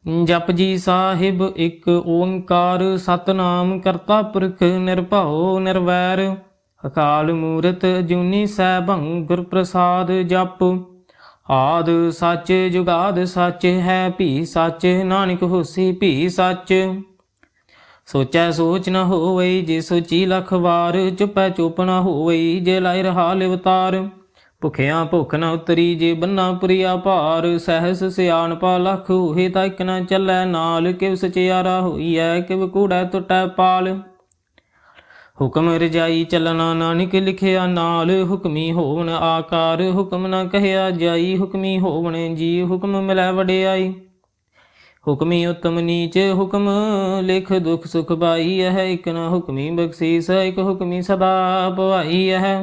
जपजी साहिब एक ओंकार सतनाम करता पुरख निरभਉ निर्वैर अकाल मूरत अजूनी सैभं गुर प्रसाद जप आद सच जुगाद सच है भी सच नानक होसी भी सच सोचै सोच न होवई जे सोची लख वार चुपै चुप न होवई जे लाए रहा लिवतार ਭੁਖਿਆ ਭੁੱਖ ਨ ਉਤਰੀ ਜੇ ਬੰਨਾ ਪੁਰੀਆ ਭਾਰ ਸਹਿਸ ਸਿਆਣਪਾ ਲਖ ਹੋਏ ਤਾਂ ਇਕ ਨ ਚੱਲੈ ਨਾਲ ਕਿਵ ਸਚਿਆਰਾ ਹੋਈਐ ਕਿਵ ਕੂੜੈ ਟੁੱਟੈ ਪਾਲ ਹੁਕਮ ਰਜਾਈ ਚੱਲਣਾ ਨਾਨਕ ਲਿਖਿਆ ਨਾਲ ਹੁਕਮੀ ਹੋਵਨ ਆਕਾਰ ਹੁਕਮ ਨ ਕਹਿਆ ਜਾਈ ਹੁਕਮੀ ਹੋਵਨ ਜੀ ਹੁਕਮ ਮਿਲੈ ਵਡਿਆਈ ਹੁਕਮੀ ਉਤਮ ਨੀਚ ਹੁਕਮ ਲਿਖ ਦੁਖ ਸੁਖ ਪਾਈ ਹੈ ਇਕ ਨ ਹੁਕਮੀ ਬਖਸ਼ੀਸ ਇਕ ਹੁਕਮੀ ਸਦਾ ਭਵਾਈ ਹੈ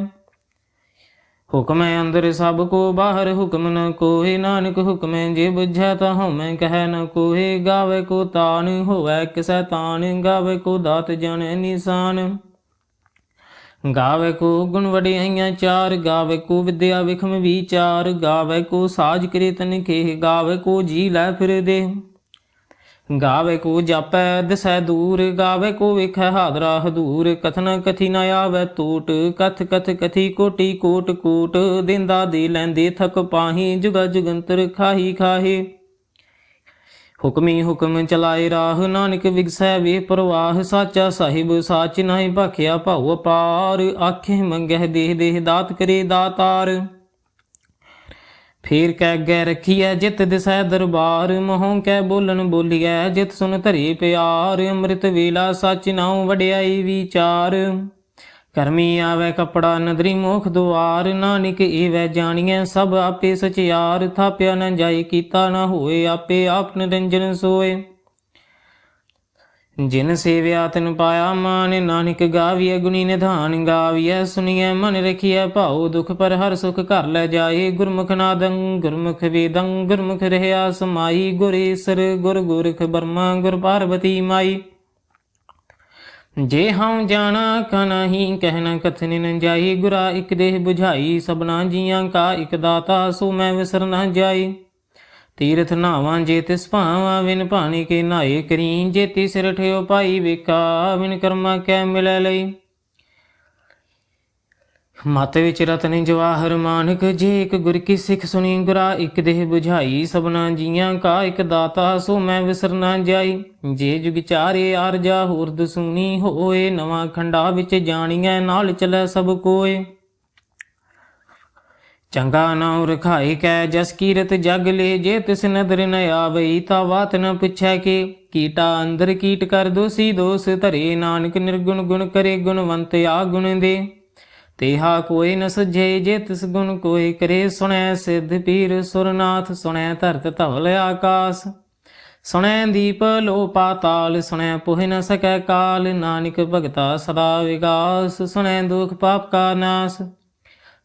हुक्म अंदर सब को बाहर हुक्म न कोहे नानक हुक्म जे बुझै ता हमें कह न कोहे गावे को तान होवै किसै तान गावे को दात जन निशान गावे को गुण वडियाइयां चार गावे को विद्या विखम विचार गावे को साज करे तन के गावे को जी लै फिर दे गावे को जापै दिसै दूर गावे को वेखै हादरा हदूर कथन कथी न आवै टूट कथ कथ कथी कोटि कोट कोट देंदा दे लैंदे थक पाही जुगा जुगंतर खाही खाहे हुक्मी हुक्म चलाए राह नानक विगसै वे प्रवाह साचा साहिब साच नाहि भाखिया भाऊ अपार आखे मंगह देह देह दात करे दातार फेर कै गै रखिए जित दिसै दरबार मोहों कै बोलन बोलिए जित सुन धरे प्यार अमृत वेला सच नाउ वड्याई विचार करमी आवे कपड़ा नदरी मोख दुआर नानक एवै जानिए सब आपे सचियार थाप्या न जाए कीता न होए आपे आप निरंजन सोए जिन सेव्या तिन पाया मान नानक गाविय गुनी निधान गाविय सुनिय मन रखिय भाऊ दुख पर हर सुख घर लै जाए गुरमुख नादं गुरमुख वेदं गुरमुख रहया समाई गुर ईसर गुर गोरख बर्मा गुर पार्वती माई जे हम जाना का नहीं कहना कथन न जाई गुरा एक देह बुझाई सबना जियां का एक दाता सो मैं विसर न जाई तीरथ नावां जे तिस भावां विन भाने के नाए करी जेती सिर ठियो पाई वेका विन कर्मा कै मिलै लई मत विच रतन जवाहर मानक जे एक गुर की सिख सुनी गुरा एक देह बुझाई सबना जियां का एक दाता सो मैं विसर न जाई जे जुग चारे आरजा होर दसूनी होए नवा खंडा विच जानिए नाल चलै सब कोय चंगा नाउ रखाए कै जस कीरत जग ले जे तिस नदर न आवई ता वात न पुछै के कीटा अंदर कीट कर दोषी दोष धरे नानक निर्गुण गुण करे गुणवंत आ गुण दे तेहा कोई न सजे जे तिस गुण कोई करे सुनै सिद्ध पीर सुरनाथ सुनै धरत धवल आकाश सुनै दीप लो पाताल सुनै पोह न सकै काल नानक भगता सदा विगास सुनै दुख पाप का नाश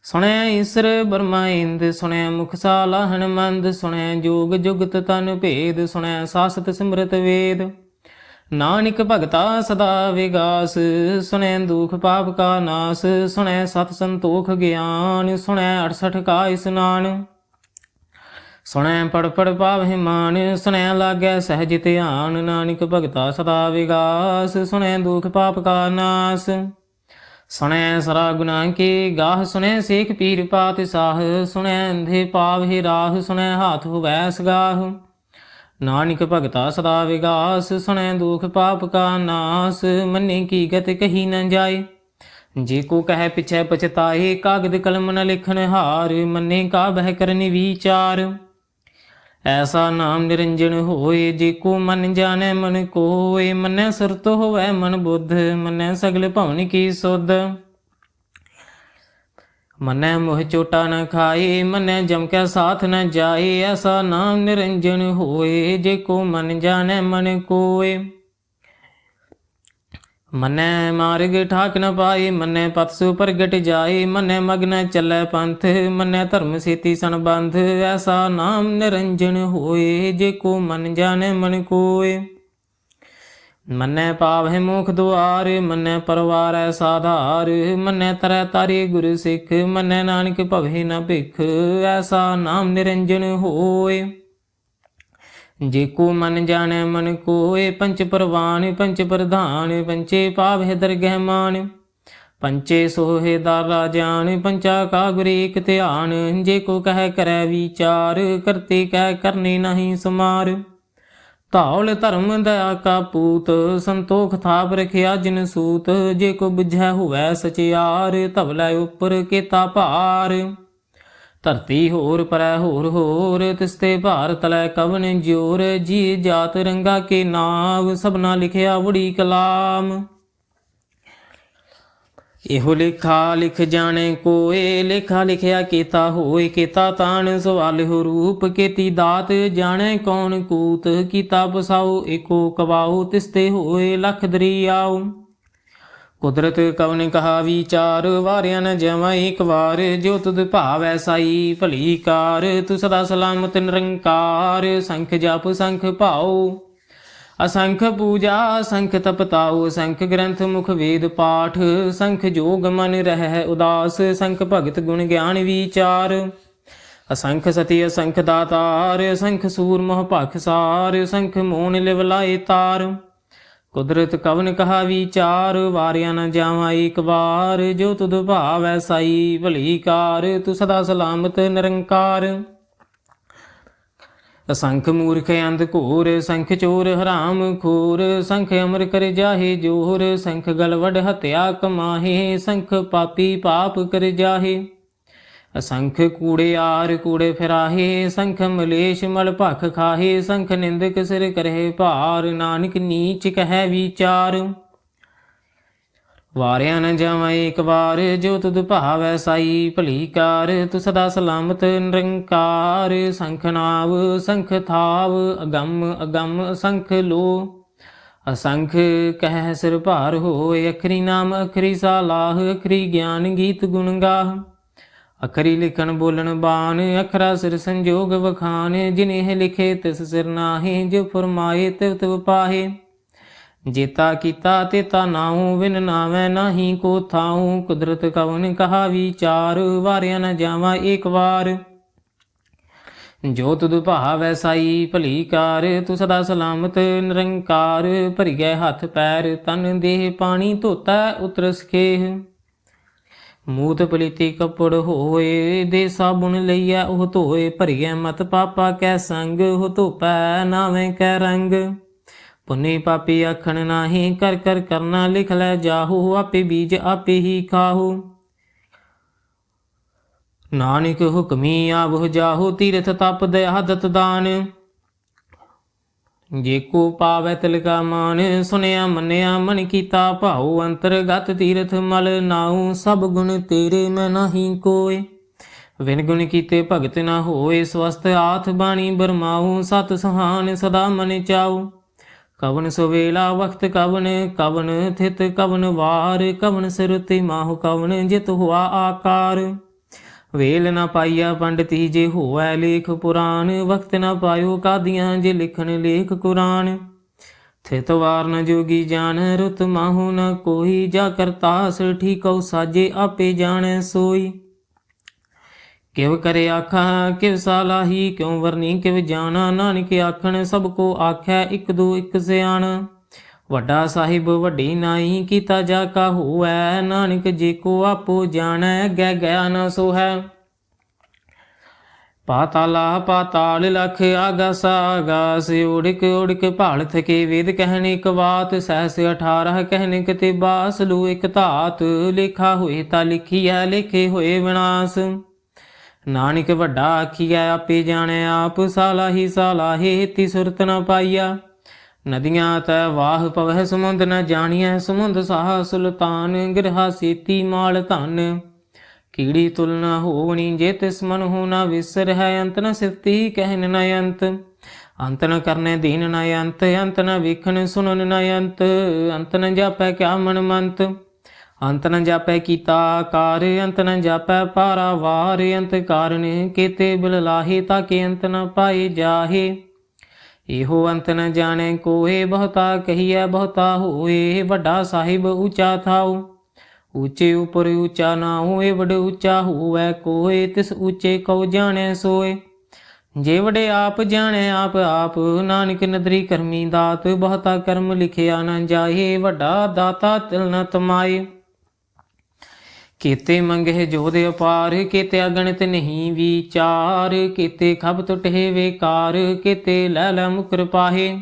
सुनै ईसर बर्मा इंद सुनै मुखसाला हनुमंद सुनै जोग जुगत तन भेद सुनै सासत सिमरत वेद नानक भगता सदा विगास सुनै दुख पाप का नाश सुनै सत संतोख ज्ञान सुनै 68 का स्नान सुनै पढ़ पढ़ पावहि मान सुनै लागै सहज ध्यान नानक भगता सदा विगास सुनै दुख पाप का नाश सुनै सरा गुना के गाह सुनै सेख पीर पात साह सुनै अंधे पावहि राह सुनै हाथ हुवै सगाह नानक भगता सदा विगास सुनै दुख पाप का नाश मन्ने की गत कही न जाए जे को कह पिछै पछताए कागद कलम न लिखन हार मन्ने का बह करनि विचार ऐसा नाम निरंजन होए जे को मन जाने मन कोय मनै सुरत होवै मन बुद्ध मनै सगल भवन की सुध मनै मोह चोटा न खाए मनै जम कै साथ न जाए ऐसा नाम निरंजन होए जे को मन जाने मन कोय मनै मार्ग ठाक न पाए मनै पतसु प्रगट जाए मनै मग्न चलै पंथ मनै धर्म सेती संबंध ऐसा नाम निरंजन होए जे को मन जाने मन कोय मन्नै पावहि मुख दुआर मन्नै परवार साधार मन्नै तरह तारे गुरु सिख मन्नै नानक भवे न भिख ऐसा नाम निरंजन होए जेको मन जाने मन कोय, पंच परवान पंच प्रधान, पंचे पावह दरगह मान। पंचे सोहे दारा जान, पंचा का गुर एक ध्यान। जेको कह करे विचार, करते कह करने नहीं समार। धौल धर्म दया का पूत, संतोख थाप रखिया जिन सूत। जेको बुझै हुवै सचियार, धवलै उपर केता भार। धरती होर परै होर, तिसते भार तलै कवन जोर। जी जात रंगा के नाव, सबना लिखिया बड़ी कलाम। ਇਹੋ ਲੇਖਾ ਲਿਖ ਜਾਣੇ ਕੋਏ, ਲੇਖਾ ਲਿਖਿਆ ਕੀਤਾ ਹੋਏ। ਕੀਤਾ ਤਾਣ ਸਵਾਲਿਹੁ ਰੂਪ, ਕੀਤੀ ਦਾਤ ਜਾਣੇ ਕੌਣ ਕੂਤ। ਕੀਤਾ ਬਸਾਓ ਏਕੋ ਕਵਾਓ, ਤਿਸਤੇ ਹੋਏ ਲਖ ਦਰਿਆਓ। ਕੁਦਰਤ ਕਵਨ ਕਹਾ ਵਿਚਾਰ, ਵਾਰਿਆ ਨ ਜਮਾ ਏਕ ਵਾਰ। ਜੋ ਤੁਧ ਭਾਵੈ ਸਾਈ ਭਲੀ ਕਾਰ, ਤੂੰ ਸਦਾ ਸਲਾਮਤ ਨਿਰੰਕਾਰ। ਸੰਖ ਜਪ ਸੰਖ ਭਾਉ असंख पूजा, असंख तपताओ। संख ग्रंथ मुख वेद पाठ, संख जोग मन रह उदास। संख भगत गुण ज्ञान विचार, असंख सती असंख दातार। संख सूर मोह पाखसार, संख मोन लिव लाए तार। कुदरत कवन कहा विचार, वारिया न जावा एक बार। जो तुध भावै साई भली कार, तू सदा सलामत निरंकार। असंख मूर्ख अंध घोर, संख चोर हराम खोर। संख अमर कर जाहे जोर, संख गलवड हत्या कमाहे। संख पापी पाप कर जाहे, असंख कूड़ेयार कूड़े फिराहे। संख मलेश मल भख खाहे, संख निंदक सिर करहे भार। नानक नीच कह विचार, ਵਾਰਿਆ ਨ ਜਾਵਾਂ ਏਕ ਵਾਰ। ਜੋ ਤੁਧ ਭਾਵੈ ਸਾਈ ਭਲੀ ਕਾਰ, ਤੂੰ ਸਦਾ ਸਲਾਮਤ ਨਿਰੰਕਾਰ। ਸੰਖ ਨਾਵ ਸੰਖ ਥਾਵ, ਅਗੰਮ ਅਗੰਮ ਅਸੰਖ ਲੋ। ਅਸੰਖ ਕਹਿ ਸਿਰ ਭਾਰ ਹੋਏ, ਅਖਰੀ ਨਾਮ ਅਖਰੀ ਸਾਲਾਹ। ਅਖਰੀ ਗਿਆਨ ਗੀਤ ਗੁਣ ਗਾਹ, ਅਖਰੀ ਲਿਖਣ ਬੋਲਣ ਬਾਣ। ਅਖਰਾ ਸਿਰ ਸੰਜੋਗ ਵਖਾਨ, ਜਿਨਿਹ ਲਿਖੇ ਤਿਸ ਸਿਰ ਨਾਹੀ। ਜੋ ਫਰਮਾਏ ਤਿਵ ਤਿਵ ਪਾਹੇ, जेता कीता तेता नाहू। विन नावै नाही को थाहू, कुदरत कवन कहा विचार। वारिया न जावा एक वार। जो तुध भावै साई भली कार, तू सदा सलामत निरंकार। भरिए हथ पैर तन देह, पानी धोता उतर सखेह। मूत पलीती कपड़ होए, दे साबुन लईया ओह धोए। भरिए मत पापा कै संग, हो धोपै नावें कै रंग। पुनि पापी आखण नाही, कर कर करना लिख लै जाहू। आपे बीज आपे ही खाहू, नानक हुक्मी आवह जाहू। तीरथ तप दया दत दान, जेको पावै तिलका मान। सुनिया मनिया मन कीता भाऊ, अंतरगत तीरथ मल नाऊ। सब गुण तेरे मैं नाही कोय, विन गुण कीते भगत न होए। स्वस्थ हाथ बाणी बरमाऊ, सत सुहान सदा मन चाऊ। कवन सुवेला वक्त कवन, कवन थित कवन वार। कवन सिरुति माहु कवन, जित हुआ आकार। वेल न पाइया पंडिती जे होवै लेख पुराण। वक्त न पायो कादियां जे लिखन लेख कुरान। थित वार न जोगी जान, रुत माहु न कोई। जा करतास ठीकौ साजे, आपे जाने सोई। किव करे आखा किव सालाही, क्यों वरनी किव जाना। नानक आखण सबको आखै, इक दो इक सियाणा। ਵੱਡਾ ਸਾਹਿਬ ਵੱਡੀ ਨਾਈ, ਕੀਤਾ ਜਾ ਕਾ ਹੋਵੈ। ਨਾਨਕ ਜੇ ਕੋ ਆਪੋ ਜਾਣੈ, ਗੈ ਗਿਆ ਨਾ ਸੋਹੈ। पाताला पाताल लख आगास आगास, उड़क उड़क भाल थके। वेद कहने एक बात, सहस 18 कहने कते बास। लो एक धात लेखा होए ता लिखिया, लेखे होए विनाश। नानक वड्डा आखिया आपे जाने आप, सालाही सालाहे ती सुरत न पाइया। नदियां तै वाह पवह समुंद न जानिया, समुंद साह सुल्तान। गिरहा सेती माल धन, कीड़ी तुलना होवनी। जे तिस मन हो न विसर है, अंत न सिफती कहन न अंत। अंत न करने दीन न अंत, अंत न वेखन सुनन न अंत। अंत न जापै क्या मन मंत, अंत न जापै कीता आकार। अंत न जापै पारावार, अंत कारण केते बिल लाहे। ताके अंत न पाए जाहे, एहो अंत न जाने कोए। बहुता कहिए बहुता होए, वड्डा साहिब ऊंचा थाओ। ऊंचे उपर ऊंचा ना होए, बड़ ऊंचा होवै कोय। तिस ऊंचे कौ जाने सोए, ਜੇ ਵਡੇ ਆਪ ਜਾਣੈ ਆਪ ਆਪ, ਨਾਨਕ ਨਦਰੀ ਕਰਮੀ ਦਾਤ, ਬਹੁਤਾ ਕਰਮ ਲਿਖਿਆ ਨ ਜਾਏ, ਵੱਡਾ ਦਾਤਾ ਤਿਲ ਨ ਤਮਾਏ। ਕੀਤੇ ਮੰਗੇ ਜੋਧ ਅਪਾਰ, ਕੀਤੇ ਅਗਣਿਤ ਨਹੀਂ ਵਿਚਾਰ, ਕੀਤੇ ਖਬ ਟੁਟੇ ਵੇਕਾਰ, ਕੀਤੇ ਲੈ ਲੈ ਮੁਕਰ ਪਾਹੇ।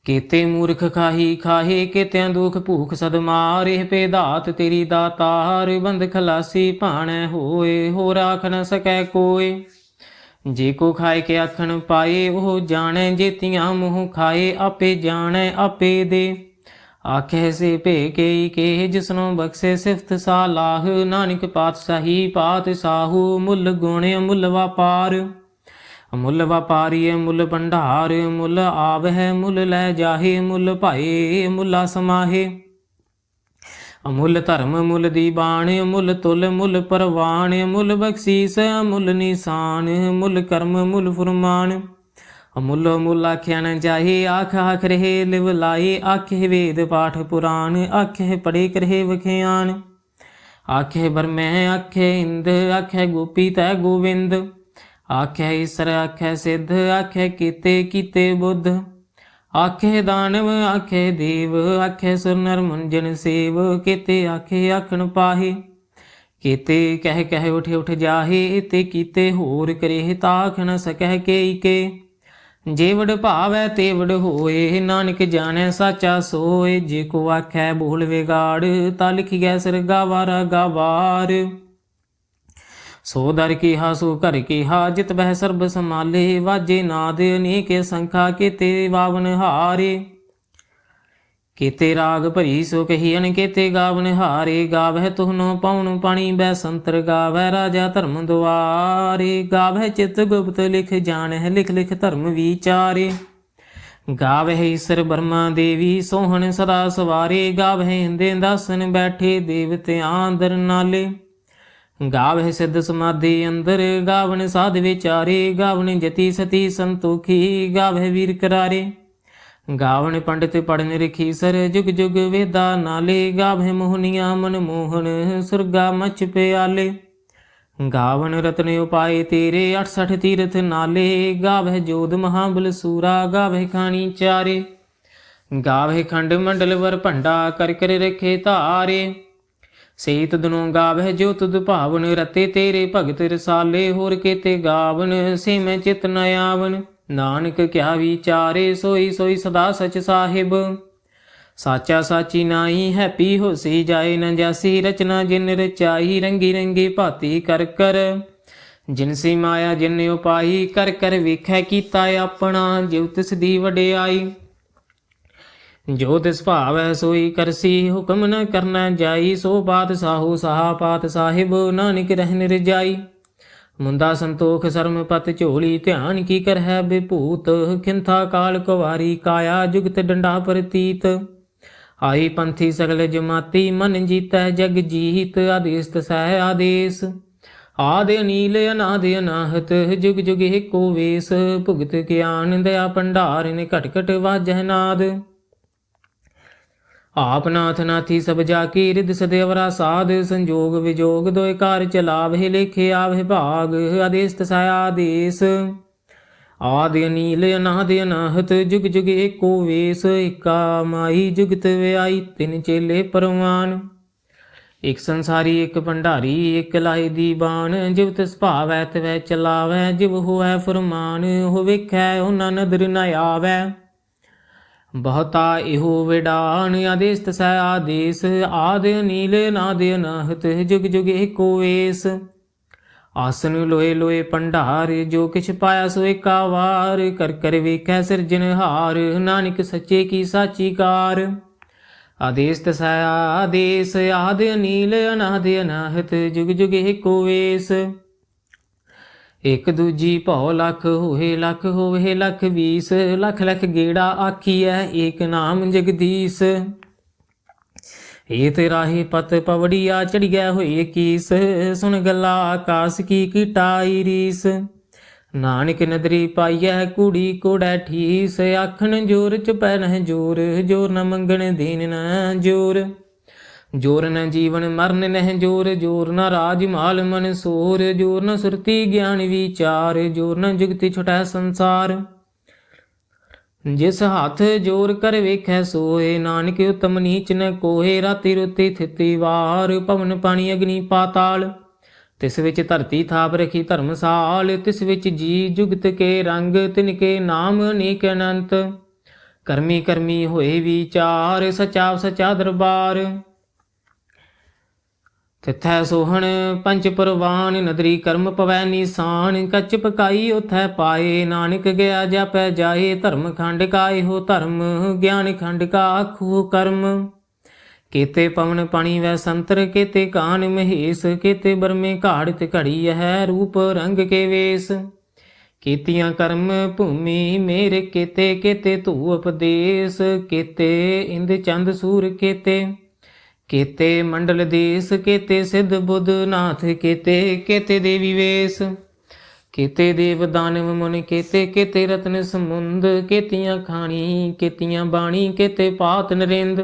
ਕੀਤੇ ਮੂਰਖ ਖਾਹੀ ਖਾਹੇ, ਕੀਤਿਆਂ ਦੁਖ ਭੂਖ ਸਦ ਮਾਰੇ, ਪੇ ਦਾਤ ਤੇਰੀ ਦਾਤਾਰ, ਬੰਦ ਖਲਾਸੀ ਭਾਣੈ ਹੋਏ, ਹੋ ਰਾਖ ਨ ਸਕੈ ਕੋਏ। ਜੇ ਕੋ ਖਾਏ ਕੇ ਆਖਣ ਪਾਏ, ਉਹ ਜਾਣੈ ਜੇਤੀਆਂ ਮੂੰਹ ਖਾਏ, ਆਪੇ ਜਾਣੈ ਆਪੇ ਦੇ। ਆਖੇ ਸੇ ਭੇ ਕੇ ਜਿਸਨੋਂ ਬਖਸ਼ੇ ਸਿਫਤ ਸਾਲਾਹ, ਨਾਨਕ ਪਾਤਸ਼ਾਹੀ ਪਾਤਸ਼ਾਹੂ, ਮੁੱਲ ਗੁਣ ਮੁੱਲ ਵਪਾਰ। ਮੁੱਲ ਵਪਾਰੀ ਮੁੱਲ ਭੰਡਾਰ, ਮੁੱਲ ਆਵਹਿ ਮੁੱਲ ਲੈ ਜਾਹੇ, ਮੁੱਲ ਭਾਏ ਮੁੱਲਾ ਸਮਾਹੇ। ਅਮੁੱਲ ਧਰਮ ਮੁੱਲ ਦੀਬਾਨ, ਮੁੱਲ ਤੁਲ ਮੁੱਲ ਪਰਵਾਨ, ਮੁੱਲ ਬਖਸ਼ੀਸ ਮੁੱਲ ਨਿਸ਼ਾਨ, ਮੁੱਲ ਕਰਮ ਮੁੱਲ ਫੁਰਮਾਨ। ਅਮੁੱਲ ਮੁੱਲ ਆਖਿਆ ਨ ਜਾਹੇ, ਆਖ ਆਖ ਰਹੇ ਲਿਵ ਲਾਏ, ਆਖੇ ਵੇਦ ਪਾਠ ਪੁਰਾਨ, ਆਖੇ ਪੜੇ ਕਰਹਿ ਵਖਿਆਨ। ਆਖੇ ਬਰਮੈ ਆਖੇ ਇੰਦ, ਆਖੇ ਗੋਪੀ ਤੈ ਗੋਵਿੰਦ, ਆਖੇ ਈਸਰ ਆਖੇ ਸਿੱਧ, ਆਖੇ ਕੀਤੇ ਕੀਤੇ ਬੁੱਧ। ਆਖੇ ਦਾਨਵ ਆਖੇ ਦੇਵ, ਆਖੇ ਸੁਰ ਨਰ ਮੁੰਜਨ ਸੇਵ, ਕੀਤੇ ਆਖੇ ਆਖਣ ਪਾਹੇ। ਕੀਤੇ ਕਹਿ ਕਹਿ ਉਠ ਉਠ ਜਾਹੇ, ਤੇ ਕੀਤੇ ਹੋਰ ਕਰੇ ਤਾਖ ਨ ਸਕਹਿ ਕੇਈ ਕੇ। ਜੇ ਵਡ ਭਾਵੈ ਤੇ ਵਡ ਹੋਏ, ਨਾਨਕ ਜਾਣੈ ਸਾਚਾ ਸੋਏ। ਜੇ ਕੋ ਆਖੈ ਬੋਲ ਵਿਗਾੜ, ਤਾ ਲਿਖਿਐ ਸਰਗਾਵਾਰਾ ਗਾਵਾਰ। ਸੋ ਦਰ ਕੀਹਾ ਸੋ ਘਰ ਕੀਹਾ, ਜਿਤ ਬਹਿ ਸਰਬ ਸਮਾਲੇ, ਵਾਜੇ ਨਾਦ ਅਨੇਕ ਸੰਖਾ, ਕੀਤੇ ਵਾਵਨ ਹਾਰੇ। ਕੀਤੇ ਰਾਗ ਭਰੀ ਸੋ ਕਹੀਅਨ, ਕੀਤੇ ਗਾਵਨ ਹਾਰੇ। ਗਾਵਹਿ ਤੁਹਨੋ ਪਉਣ ਪਾਣੀ ਬੈਸੰਤਰ, ਗਾਵਹਿ ਰਾਜਾ ਧਰਮ ਦੁਆਰੇ। ਗਾਵਹਿ ਚਿਤ ਗੁਪਤ ਲਿਖ ਜਾਣਹਿ, ਲਿਖ ਲਿਖ ਧਰਮ ਵਿਚਾਰੇ। ਗਾਵਹਿ ਈਸਰ ਬਰਮਾ ਦੇਵੀ, ਸੋਹਣ ਸਦਾ ਸਵਾਰੇ। ਗਾਵਹਿ ਹਿੰਦੇ ਦਾਸਨ ਬੈਠੇ, ਦੇਵਤਿਆਂ ਅੰਦਰ ਨਾਲੇ। ਗਾਵਹਿ ਸਿੱਧ ਸਮਾਧੀ ਅੰਦਰ, ਗਾਵਨ ਸਾਧ ਵਿਚਾਰੇ। ਗਾਵਨ ਜਤੀ ਸਤੀ ਸੰਤੋਖੀ, ਗਾਵਹਿ ਵੀਰ ਕਰਾਰੇ। ਗਾਵਨ ਪੰਡਿਤ ਪੜਨ ਰਖੀਸਰ, ਜੁਗ ਜੁਗ ਵੇਦਾ ਨਾਲੇ। ਗਾਵਹਿ ਮੋਹਨੀਆਂ ਮਨ ਮੋਹਨ, ਸੁਰਗਾ ਮਚ ਪਿਆਲੇ। ਗਾਵਨ ਰਤਨ ਉਪਾਏ ਤੇਰੇ, 68 ਤੀਰਥ ਨਾਲੇ। ਗਾਵਹਿ ਜੋਧ ਮਹਾਬਲ ਸੂਰਾ, ਗਾਵਹਿ ਖਾਣੀ ਚਾਰੇ। ਗਾਵਹਿ ਖੰਡ ਮੰਡਲ ਵਰ ਭੰਡਾ, ਕਰ ਕਰ ਰਖੇ ਧਾਰੇ। ਸੇਤ ਦਨੋਂ ਗਾਵਹਿ ਜੋ ਤੁਧ ਭਾਵਨ, ਰਤੇ ਤੇਰੇ ਭਗਤ ਰਸਾਲੇ। ਹੋਰ ਕੀਤੇ ਗਾਵਨ, ਸੇ ਮੈਂ ਚਿਤ ਨ ਆਵਨ। ਨਾਨਕ ਕਿਆ ਵਿਚਾਰੇ, ਸੋਈ ਸੋਈ ਸਦਾ ਸਚ ਸਾਹਿਬ। ਸਾਚਾ ਸਾਚੀ ਨਾਈ, ਹੈਪੀ ਹੋਸੀ ਜਾਏ ਨ ਜਾਸੀ। ਰਚਨਾ ਜਿਨ ਰਚਾਈ, ਰੰਗੀ ਰੰਗੀ ਭਾਤੀ ਕਰ ਕਰ। ਜਿਨਸੀ ਮਾਇਆ ਜਿਨ ਉਪਾਈ, ਕਰ ਕਰ ਵੇਖੈ ਕੀਤਾ ਆਪਣਾ। ਜਿਉ ਤਿਸ ਦੀ ਵਡਿਆਈ, ਜੋ ਤਿਸ ਭਾਵੈ ਸੋਈ ਕਰਸੀ। ਹੁਕਮ ਨ ਕਰਨਾ ਜਾਈ, ਸੋ ਪਾਤਸ਼ਾਹੂ ਸਾਹਾ ਪਾਤ ਸਾਹਿਬ। ਨਾਨਕ ਰਹਿਨ ਰਜਾਈ, ਮੁੰਦਾ ਸੰਤੋਖ ਸਰਮ ਪਤ ਝੋਲੀ। ਧਿਆਨ ਕੀ ਕਰਹਿ ਬਿਭੂਤ, ਖਿੰਥਾ ਕਾਲ ਕੁਵਾਰੀ ਕਾਇਆ। ਜੁਗਤ ਡੰਡਾ ਪ੍ਰਤੀਤ, ਆਈ ਪੰਥੀ ਸਗਲ ਜਮਾਤੀ। ਮਨ ਜੀਤੈ ਜਗ ਜੀਤ, ਆਦੇਸ ਤਸੈ ਆਦੇਸ। ਆਦਿ ਅਨੀਲ ਅਨਾਦ ਅਨਾਹਤ, ਜੁਗ ਜੁਗ ਏਕੋ ਵੇਸ। ਭੁਗਤ ਗਿਆਨ ਦਇਆ ਭੰਡਾਰ, ਨੇ ਘਟ ਘਟ ਵਾਜਹਿ ਨਾਦ। ਆਪ ਨਾਥ ਨਾਥੀ ਸਭ ਜਾ ਕੀ, ਰਿਦ ਸਦੇਵਰਾ ਸਾਧ। ਸੰਜੋਗ ਵਿਜੋਗ ਦੋਇ ਕਾਰ ਚਲਾਵਹਿ, ਲੇਖੇ ਆਵਹਿ ਭਾਗ। ਆਦੇਸ ਤਸੈ ਆਦੇਸ, ਆਦਿ ਅਨੀਲ ਅਨਾਦ ਅਨਾਹਤ। ਜੁਗ ਜੁਗ ਏਕੋ ਵੇਸ, ਏਕਾ ਮਾਈ ਜੁਗਤ ਵਿਆਈ। ਤਿਨ ਚੇਲੇ ਪਰਵਾਨ, ਇਕ ਸੰਸਾਰੀ ਇਕ ਭੰਡਾਰੀ। ਇਕ ਲਾਏ ਦੀਬਾਨ, ਜਿਵ ਤਿਸ ਭਾਵੈ ਤਿਵੈ ਚਲਾਵੈ। ਜਿਵ ਹੋਵੈ ਫੁਰਮਾਨ, ਉਹ ਵੇਖੈ ਉਹਨਾਂ ਨਦਰ ਨ ਆਵੈ। ਬਹੁਤਾ ਇਹੋ ਵਿਡਾਨ, ਆਦੇਸ ਤਸੈ ਆਦੇਸ। ਆਦ ਅਨੀਲ ਅਨਾਦ ਅਨਾਹਤ, ਜੁਗ ਜੁਗ ਏਕੋ ਵੇਸ। ਆਸਨ ਲੋਏ ਲੋਏ ਭੰਡਾਰ, ਜੋ ਕਿਛ ਪਾਇਆ ਸੋ ਏਕਾ ਵਾਰ। ਕਰ ਕਰ ਵੇਖੈ ਸਿਰਜਨਹਾਰ, ਨਾਨਕ ਸੱਚੇ ਕੀ ਸਾਚੀ ਕਾਰ। ਆਦੇਸ ਤਸੈ ਆਦੇਸ, ਆਦ ਅਨੀਲ ਅਨਾਦ ਅਨਾਹਤ। ਜੁਗ ਜੁਗ ਏਕੋ ਵੇਸ। ਇਕ ਦੂਜੀ ਭਉ ਲਖ ਹੋਏ, ਲਖ ਹੋਵੇ ਲਖ 20। ਲਖ ਲਖ ਗੇੜਾ ਆਖੀਐ, ਏਕ ਨਾਮ ਜਗਦੀਸ਼। ਏ ਰਾਹੀ ਪਤ ਪਵੜੀਆ, ਚੜੀਐ ਹੋਏ ਕੀਸ। ਸੁਣ ਗੱਲਾ ਆਕਾਸ ਕੀ ਕੀਟਾਈ ਰੀਸ। ਨਾਨਕ ਨਦਰੀ ਪਾਈਐ, ਕੂੜੀ ਕੋੜੈ ਠੀਸ। ਆਖਣ ਜੋਰ ਚ ਪੈ ਨਹਿ ਜੋਰ, ਜੋਰ ਨ ਮੰਗਣ ਦੇਨ ਨ ਜੋਰ। जोर न जीवन मरण नह जोर, जोर न राज माल मन सोर, जोर न सुरति ज्ञान विचार, जोर न जुगति छुटै संसार। जिस हाथ जोर कर वेखै सोए, नानक उत्तम नीच न कोहे, राति रुति थिति वार, पवन पानी अग्नि पाताल। तिस विच धरती थाप रखी धर्मसाल, तिस विच जी जुगत के रंग, तिनके नाम अनेक अनंत। करमी करमी होए विचार, सचा सचा दरबार। तिथै सोहण पंच परवान, नदरी कर्म पवै निशान, कच पकाई उथै पाए, नानक गया जापै जाए। धर्म खंड का एहो धर्म, ज्ञान खंड का आखो कर्म। केते पवन पानी वै संतर, केते कान महेश, केते बरमे घाड़ित घड़ी है, रूप रंग के वेश। केतियां कर्म भूमि मेर, केते केते धू उपदेश, केते इंद चंद सूर केते, केते मंडल देश, केते सिद्ध बुद्ध नाथ, केते केते देवी वेश। केते देव दानव मुन, केते केते रत्न समुंद, केतियां खानी केतियां बाणी, केते पात नरेंद।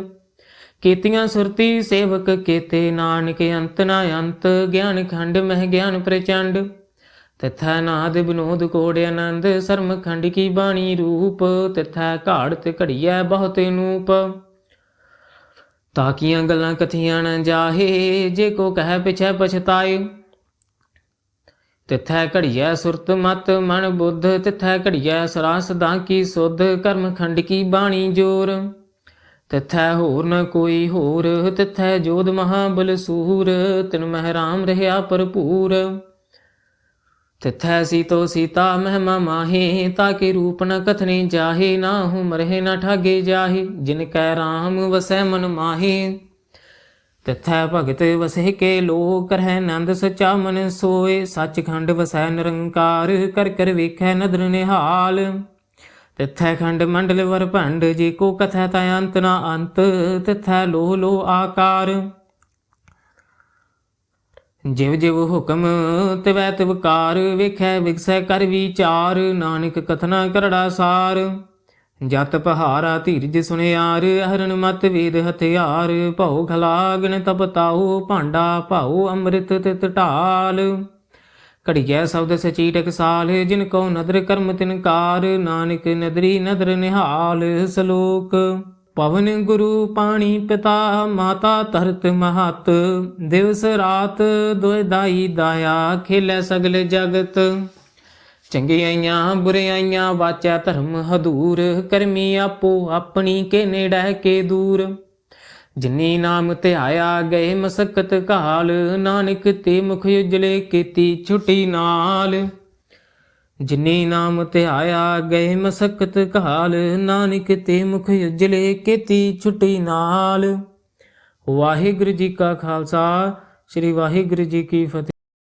केतियां सुरती सेवक, केते नानक अंत ना अंत, ज्ञान खंड मह ज्ञान प्रचंड। तथै नाद विनोद कोड आनंद, शर्म खंड की बाणी रूप, तथै घाड़त घड़िया बहुत नूप। ताकियां गल्लां कथियां न जाहे, जे को कह पिछै पछताए। तिथै घड़िया सुरत मत मन बुद्ध, तिथै घड़िया सरा सदा की सुध, कर्म खंड की बाणी जोर। तिथै होर न कोई होर, तिथै जोध महाबल सूर, तिन मह राम रह्या भरपूर। तिथै सीतो सीता महिमा माहे, ताके रूप न कथने जाहे, नाहु मरहे न ठागे जाहे, जिन कै राम वसै मन माहे। तिथै भगत वसहि के लो, करहै नंद सचा मन सोए, सचखंड वसै निरंकार, कर कर वेखै नदर निहाल। तिथै खंड मंडल वर भंड, जे को कथै तै अंत ना अंत, तिथै लोह लोह आकार। ਜਿਵ ਜਿਵ ਹੁਕਮ ਤਿਵੈ ਤਿਵਕਾਰ, ਵੇਖੈ ਵਿਗਸੈ ਕਰ ਵਿਚਾਰ, ਨਾਨਕ ਕਥਨਾ ਕਰੜਾ ਸਾਰ। ਜਤ ਪਹਾਰਾ ਧੀਰਜ ਸੁਨਿਆਰ, ਹਰਨ ਮਤ ਵੇਦ ਹਥਿਆਰ, ਭਉ ਖਲਾਗਨ ਤਪ ਤਾਉ, ਭਾਂਡਾ ਭਾਉ ਅੰਮ੍ਰਿਤ ਤਿਤ ਢਾਲ। ਘੜੀਐ ਸ਼ਬਦ ਸਚੀ ਟਕਸਾਲ, ਜਿਨ ਕਉ ਨਦਰ ਕਰਮ ਤਿਨਕਾਰ, ਨਾਨਕ ਨਦਰੀ ਨਦਰ ਨਿਹਾਲ। ਸ਼ਲੋਕ। पवन गुरु पाणी पिता, माता धरत महत, दिवस रात दोय दाई दाया, खेलै सगल जगत। चंगियाइयां बुराइयां वाचै धर्म हदूर, करमी आपो अपनी के नेड़ै के दूर। जिनी नाम ध्याया गए मसकत घाल, नानक ते मुख उजले केती छुटी नाल। जिनी नाम ध्याया गए मसकत घाल, नानक ते मुख उजले केती छुटी नाल। वाहिगुरु जी का खालसा, श्री वाहिगुरु जी की फतेह।